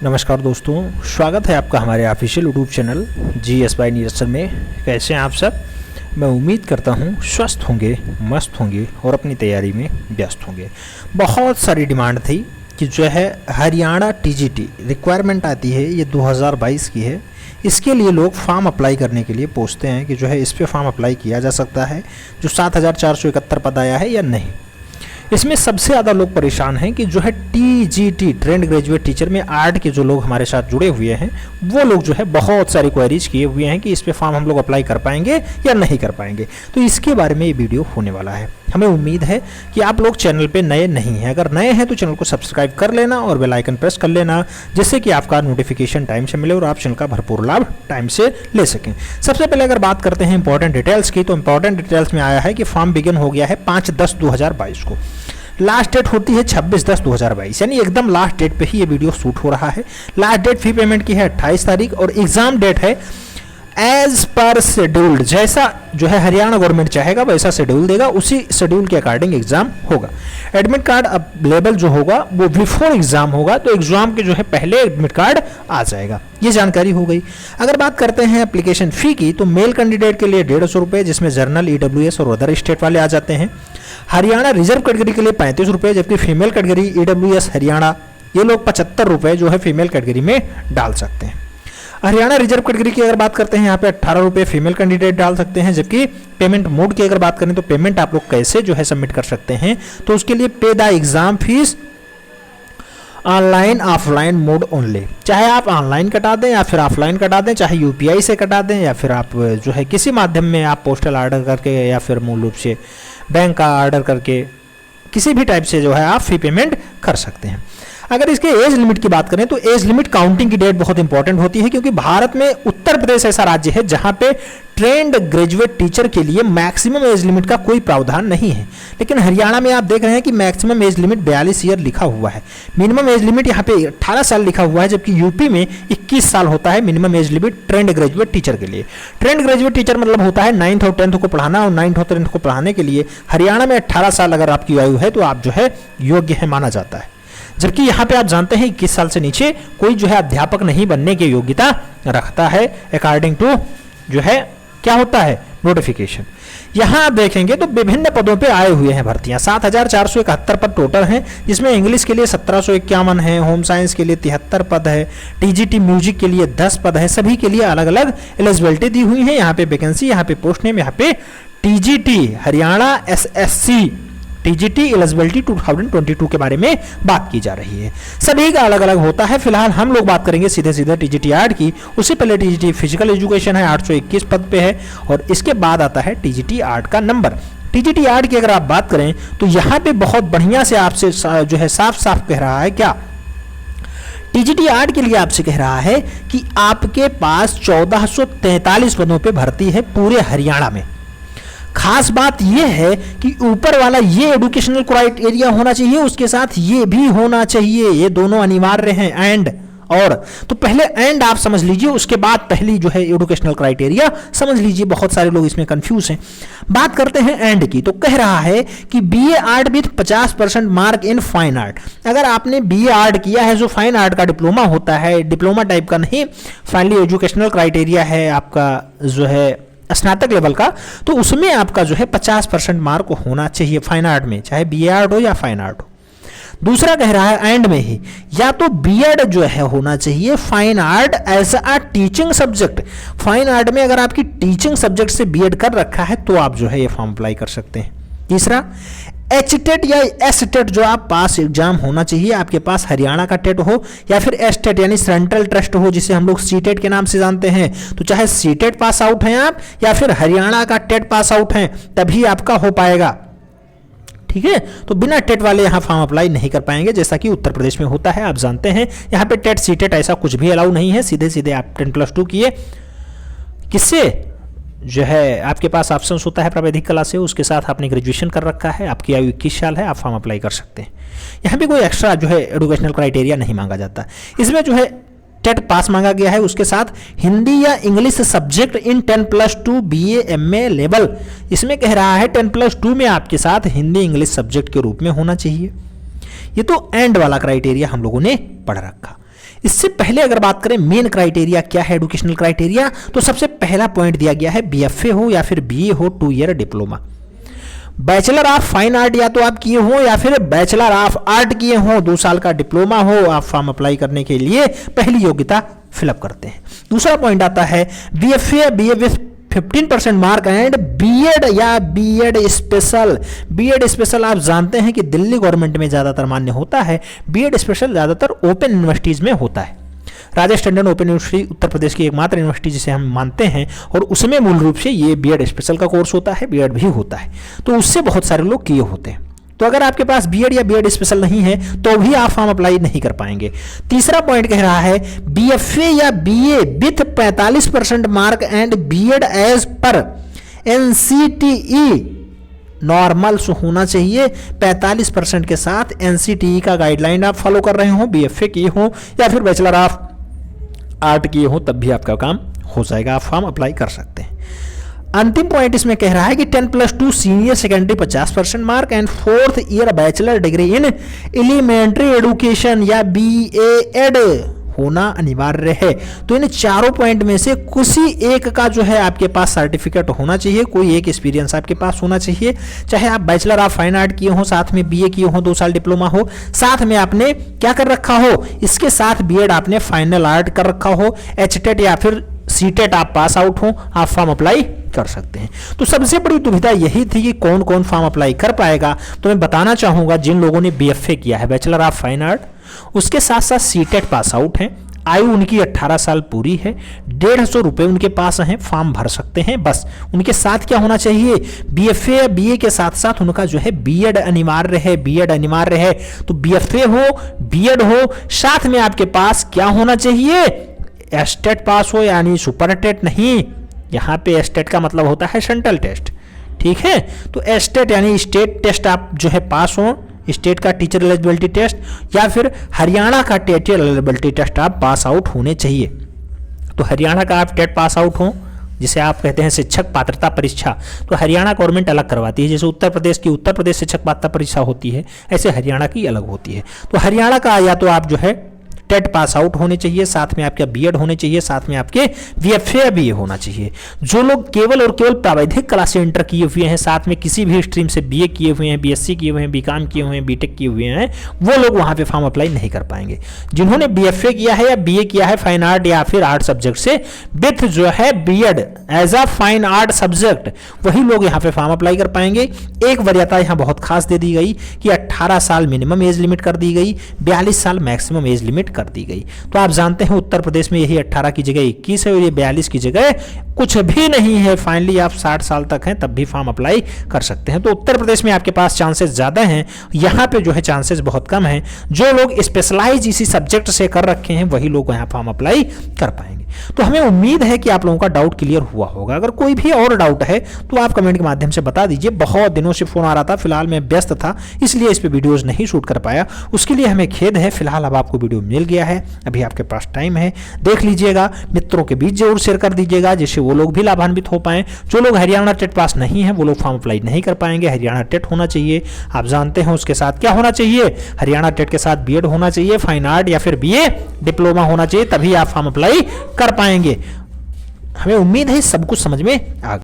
नमस्कार दोस्तों, स्वागत है आपका हमारे official YouTube channel GS by Neeraj में। कैसे हैं आप सब? मैं उम्मीद करता हूं स्वस्थ होंगे, मस्त होंगे और अपनी तैयारी में व्यस्त होंगे। बहुत सारी डिमांड थी कि जो है हरियाणा TGT रिक्वायरमेंट आती है, ये 2022 की है। इसके लिए लोग फॉर्म अप्लाई करने के लिए पूछते हैं कि जो है इस पे फॉर्म अप्लाई किया जा सकता है, जो 7471 पद आया है या नहीं। इसमें सबसे ज़्यादा लोग परेशान हैं कि जो है TGT ट्रेंड ग्रेजुएट टीचर में आर्ट के जो लोग हमारे साथ जुड़े हुए हैं वो लोग जो है बहुत सारी क्वेरीज किए हुए हैं कि इस पे फॉर्म हम लोग अप्लाई कर पाएंगे या नहीं कर पाएंगे। तो इसके बारे में ये वीडियो होने वाला है। हमें उम्मीद है कि आप लोग चैनल पे नए नहीं हैं। अगर नए हैं तो चैनल को सब्सक्राइब कर लेना और बेल आइकन प्रेस कर लेना, जिससे कि आपका नोटिफिकेशन टाइम से मिले और आप चैनल का भरपूर लाभ टाइम से ले सकें। सबसे पहले अगर बात करते हैं इंपॉर्टेंट डिटेल्स की, तो इंपॉर्टेंट डिटेल्स में आया है कि फॉर्म बिगिन हो गया है 5/10/2022 को। लास्ट डेट होती है 26/10/2022, यानी एकदम लास्ट डेट पे ही ये वीडियो शूट हो रहा है। लास्ट डेट फी पेमेंट की है 28 तारीख और एग्जाम डेट है एज पर शेड्यूल्ड। जैसा जो है हरियाणा गवर्नमेंट चाहेगा वैसा शेड्यूल देगा, उसी शेड्यूल के अकॉर्डिंग एग्जाम होगा। एडमिट कार्ड अवेलेबल जो होगा वो बिफोर एग्जाम होगा, तो एग्जाम के जो है पहले एडमिट कार्ड आ जाएगा। ये जानकारी हो गई। अगर बात करते हैं एप्लीकेशन फी की, तो मेल कैंडिडेट के लिए 150 रुपये, जिसमें जर्नल, EWS और अदर स्टेट वाले आ जाते हैं। हरियाणा रिजर्व कैटेगरी के लिए 35 रुपये, जबकि फीमेल कैटेगरी EWS हरियाणा ये लोग 75 रुपये जो है फीमेल कैटेगरी में डाल सकते हैं। हरियाणा रिजर्व कैटेगरी की अगर बात करते हैं, यहाँ पे 18 रुपये फीमेल कैंडिडेट डाल सकते हैं। जबकि पेमेंट मोड की अगर बात करें तो पेमेंट आप लोग कैसे जो है सबमिट कर सकते हैं, तो उसके लिए पे the exam fees online offline mode only. चाहे आप ऑनलाइन कटा दें या फिर ऑफलाइन कटा दें, चाहे UPI से कटा दें या फिर आप जो है किसी माध्यम में आप पोस्टल ऑर्डर करके या फिर मूल रूप से बैंक का ऑर्डर करके किसी भी टाइप से जो है आप फी पेमेंट कर सकते हैं। अगर इसके एज लिमिट की बात करें तो एज लिमिट काउंटिंग की डेट बहुत इंपॉर्टेंट होती है, क्योंकि भारत में उत्तर प्रदेश ऐसा राज्य है जहां पे ट्रेंड ग्रेजुएट टीचर के लिए मैक्सिमम एज लिमिट का कोई प्रावधान नहीं है। लेकिन हरियाणा में आप देख रहे हैं कि मैक्सिमम एज लिमिट 42 ईयर लिखा हुआ है। मिनिमम एज लिमिट यहाँ पे 18 साल लिखा हुआ है, जबकि यूपी में 21 साल होता है minimum age limit trained graduate teacher के लिए। ट्रेंड ग्रेजुएट टीचर मतलब होता है 9th और 10th को पढ़ाना, और 9th और 10th को पढ़ाने के लिए हरियाणा में 18 साल अगर आपकी आयु है तो आप जो है योग्य है माना जाता है। जबकि यहाँ पे आप जानते हैं 21 साल से नीचे कोई जो है अध्यापक नहीं बनने की योग्यता रखता है, अकॉर्डिंग टू जो है क्या होता है नोटिफिकेशन। यहाँ आप देखेंगे तो विभिन्न पदों पे आए हुए हैं भर्तियां। 7471 पद टोटल हैं, जिसमें इंग्लिश के लिए 1751 है, होम साइंस के लिए 73 पद है, TGT म्यूजिक के लिए 10 पद है। सभी के लिए अलग अलग एलिजिबिलिटी दी हुई है। यहाँ पे वैकेंसी, यहाँ पे पोस्ट नेम, यहाँ पे TGT Haryana SSC TGT eligibility 2022 के बारे में बात की जा रही है। सभी का अलग अलग होता है। फिलहाल हम लोग बात करेंगे सीधे सीधे TGT आर्ट की। उससे पहले TGT फिजिकल एजुकेशन है, 821 पद पे है, और इसके बाद आता है TGT आर्ट का नंबर। TGT आर्ट की अगर आप बात करें तो यहाँ पे बहुत बढ़िया से आपसे जो है साफ साफ कह रहा है, क्या TGT आर्ट के लिए आपसे कह रहा है कि आपके पास 1443 पदों पे भर्ती है पूरे हरियाणा में। खास बात यह है कि ऊपर वाला ये एजुकेशनल क्राइटेरिया होना चाहिए, उसके साथ ये भी होना चाहिए, ये दोनों अनिवार्य हैं। एंड और तो पहले एंड आप समझ लीजिए, उसके बाद पहली जो है एजुकेशनल क्राइटेरिया समझ लीजिए। बहुत सारे लोग इसमें कंफ्यूज हैं। बात करते हैं एंड की, तो कह रहा है कि BA art with 50% mark in fine art. अगर आपने BA आर्ट किया है, जो फाइन आर्ट का डिप्लोमा होता है, डिप्लोमा टाइप का नहीं, फाइनली एजुकेशनल क्राइटेरिया है आपका जो है स्नातक लेवल का, तो उसमें आपका जो है 50% मार्क होना चाहिए फाइन आर्ट में, चाहे BA आर्ट हो या फाइन आर्ट हो। दूसरा कह रहा है एंड में ही, या तो BEd जो है होना चाहिए fine art as a teaching subject. Fine art में अगर आपकी टीचिंग सब्जेक्ट से BEd कर रखा है तो आप जो है ये फॉर्म अप्लाई कर सकते हैं। तीसरा HTET या STET जो आप पास एग्जाम होना चाहिए, आपके पास हरियाणा का टेट हो या फिर STET यानी सेंट्रल ट्रस्ट हो, जिसे हम लोग CTET के नाम से जानते हैं। तो चाहे CTET पास आउट हैं आप या फिर हरियाणा का टेट पास आउट हैं, तभी आपका हो पाएगा। ठीक है, तो बिना टेट वाले यहाँ फॉर्म अप्लाई नहीं कर पाएंगे, जैसा कि उत्तर प्रदेश में होता है। आप जानते हैं यहाँ पे टेट CTET ऐसा कुछ भी अलाउ नहीं है। सीधे सीधे आप 10+2 किए, किससे जो है आपके पास ऑप्शंस होता है प्रावैधिक कला से, उसके साथ आपने ग्रेजुएशन कर रखा है, आपकी आयु 21 साल है, आप फॉर्म अप्लाई कर सकते हैं। यहाँ पे कोई एक्स्ट्रा जो है एजुकेशनल क्राइटेरिया नहीं मांगा जाता। इसमें जो है टेट पास मांगा गया है, उसके साथ हिंदी या English subject in 10+2 BA MA level. इसमें कह रहा है 10+2 में आपके साथ हिंदी इंग्लिश सब्जेक्ट के रूप में होना चाहिए। ये तो एंड वाला क्राइटेरिया हम लोगों ने पढ़ रखा। इससे पहले अगर बात करें मेन क्राइटेरिया क्या है एडुकेशनल क्राइटेरिया, तो सबसे पहला पॉइंट दिया गया है बीएफए हो या फिर बीए हो, 2 year diploma. Bachelor of fine art या तो आप किए हो या फिर बैचलर ऑफ आर्ट किए हो, 2 साल का डिप्लोमा हो, आप फॉर्म अप्लाई करने के लिए पहली योग्यता फिलअप करते हैं। दूसरा पॉइंट आता है BFA BA with 15% mark and BEd या बीएड स्पेशल। बीएड स्पेशल आप जानते हैं कि दिल्ली गवर्नमेंट में ज़्यादातर मान्य होता है, बीएड स्पेशल ज़्यादातर ओपन यूनिवर्सिटीज़ में होता है। राजेश टंडन ओपन यूनिवर्सिटी उत्तर प्रदेश की एकमात्र यूनिवर्सिटी जिसे हम मानते हैं, और उसमें मूल रूप से ये बीएड स्पेशल का कोर्स होता है, बीएड भी होता है, तो उससे बहुत सारे लोग किए होते हैं। तो अगर आपके पास बीएड या बीएड स्पेशल नहीं है तो भी आप फॉर्म अप्लाई नहीं कर पाएंगे। तीसरा पॉइंट कह रहा है बीएफए या BA with 45% mark and BEd as per NCTE normals होना चाहिए। 45% के साथ एनसीटीई का गाइडलाइन आप फॉलो कर रहे हो, बीएफए किए हो या फिर बैचलर ऑफ आर्ट किए हो, तब भी आपका काम हो जाएगा, आप फॉर्म अप्लाई कर सकते हैं। अंतिम पॉइंट इसमें कह रहा है कि 10+2 senior secondary 50% mark and 4th year bachelor degree in elementary education या बीएड होना अनिवार्य है। तो इन चारों पॉइंट में से किसी एक का जो है आपके पास सर्टिफिकेट होना चाहिए, कोई एक एक्सपीरियंस आपके पास होना चाहिए, चाहे आप बैचलर ऑफ फाइन आर्ट किए हो, साथ में बीए किए हो, 2 साल डिप्लोमा हो, साथ में आपने क्या कर रखा हो, इसके साथ बीएड आपने फाइनल आर्ट कर रखा हो, एचटेट या फिर सीटेट आप पास आउट हो, आप फॉर्म अप्लाई कर सकते हैं। तो सबसे बड़ी दुविधा यही थी कि कौन कौन फॉर्म अप्लाई कर पाएगा। तो मैं बताना चाहूंगा जिन लोगों ने बीएफए किया है, बैचलर ऑफ फाइन आर्ट, उसके साथ साथ सीटेट पास आउट हैं, आयु उनकी 18 साल पूरी है, 150 रुपये उनके पास हैं, फॉर्म भर सकते हैं। बस उनके साथ क्या होना चाहिए, बीएफए या बीए के साथ साथ उनका जो है बीएड अनिवार्य है, बीएड अनिवार्य है। तो बीएफए हो, बीएड हो, साथ में आपके पास क्या होना चाहिए, एस्टेट पास हो, यानी सुपर टेट नहीं, यहाँ पे एस्टेट का मतलब होता है सेंट्रल टेस्ट, ठीक है। तो एस्टेट यानी स्टेट टेस्ट आप जो है पास हो, स्टेट का टीचर एलिजिबिलिटी टेस्ट या फिर हरियाणा का टीचर एलिजिबिलिटी टेस्ट आप पास आउट होने चाहिए। तो हरियाणा का आप टेट पास आउट हो, जिसे आप कहते हैं शिक्षक पात्रता परीक्षा, तो हरियाणा गवर्नमेंट अलग करवाती है। जैसे उत्तर प्रदेश की उत्तर प्रदेश शिक्षक पात्रता परीक्षा होती है, ऐसे हरियाणा की अलग होती है। तो हरियाणा का या तो आप जो है टेट पास आउट होने चाहिए, साथ में आपका बीएड होने चाहिए, साथ में आपके बीएफए बीए होना चाहिए। जो लोग केवल और केवल प्रावैधिक कला से इंटर किए हुए हैं, साथ में किसी भी स्ट्रीम से बीए किए हुए हैं, बीएससी किए हुए हैं, बीकॉम किए हुए हैं, बीटेक किए हुए हैं, वो लोग वहां पे फॉर्म अप्लाई नहीं कर पाएंगे। जिन्होंने बीएफए किया है या बीए किया है फाइन आर्ट या फिर आर्ट सब्जेक्ट से विथ जो है BEd as a fine art subject, वही लोग यहाँ पे फॉर्म अप्लाई कर पाएंगे। एक वरीयता यहाँ बहुत खास दे दी गई कि 18 साल मिनिमम एज लिमिट कर दी गई, 42 साल मैक्सिमम एज लिमिट कर दी गई। तो आप जानते हैं उत्तर प्रदेश में यही 18 की जगह 21 है और ये 42 की जगह कुछ भी नहीं है। फाइनली आप 60 साल तक हैं तब भी फॉर्म अप्लाई कर सकते हैं। तो उत्तर प्रदेश में आपके पास चांसेस ज़्यादा हैं, यहाँ पे जो है चांसेस बहुत कम हैं। जो लोग स्पेशलाइज इसी सब्जेक्ट से कर रखे हैं वही लोग यहाँ फॉर्म अप्लाई कर पाएंगे। तो हमें उम्मीद है कि आप लोगों का डाउट क्लियर हुआ होगा। अगर कोई भी और डाउट है तो आप कमेंट के माध्यम से बता दीजिए। बहुत दिनों से फोन आ रहा था, फिलहाल मैं व्यस्त था इसलिए इस पे वीडियोस नहीं शूट कर पाया, उसके लिए हमें खेद है। फिलहाल अब आपको वीडियो मिल गया है, अभी आपके पास टाइम है, देख लीजिएगा, मित्रों के बीच जरूर शेयर कर दीजिएगा जिससे वो लोग भी लाभान्वित हो पाएं। जो लोग हरियाणा टेट पास नहीं है वो लोग फॉर्म अप्लाई नहीं कर पाएंगे। हरियाणा टेट होना चाहिए, आप जानते हैं उसके साथ क्या होना चाहिए, हरियाणा टेट के साथ बीएड होना चाहिए, फाइन आर्ट या फिर बीए डिप्लोमा होना चाहिए, तभी आप फॉर्म अप्लाई कर पाएंगे। हमें उम्मीद है सब कुछ समझ में आ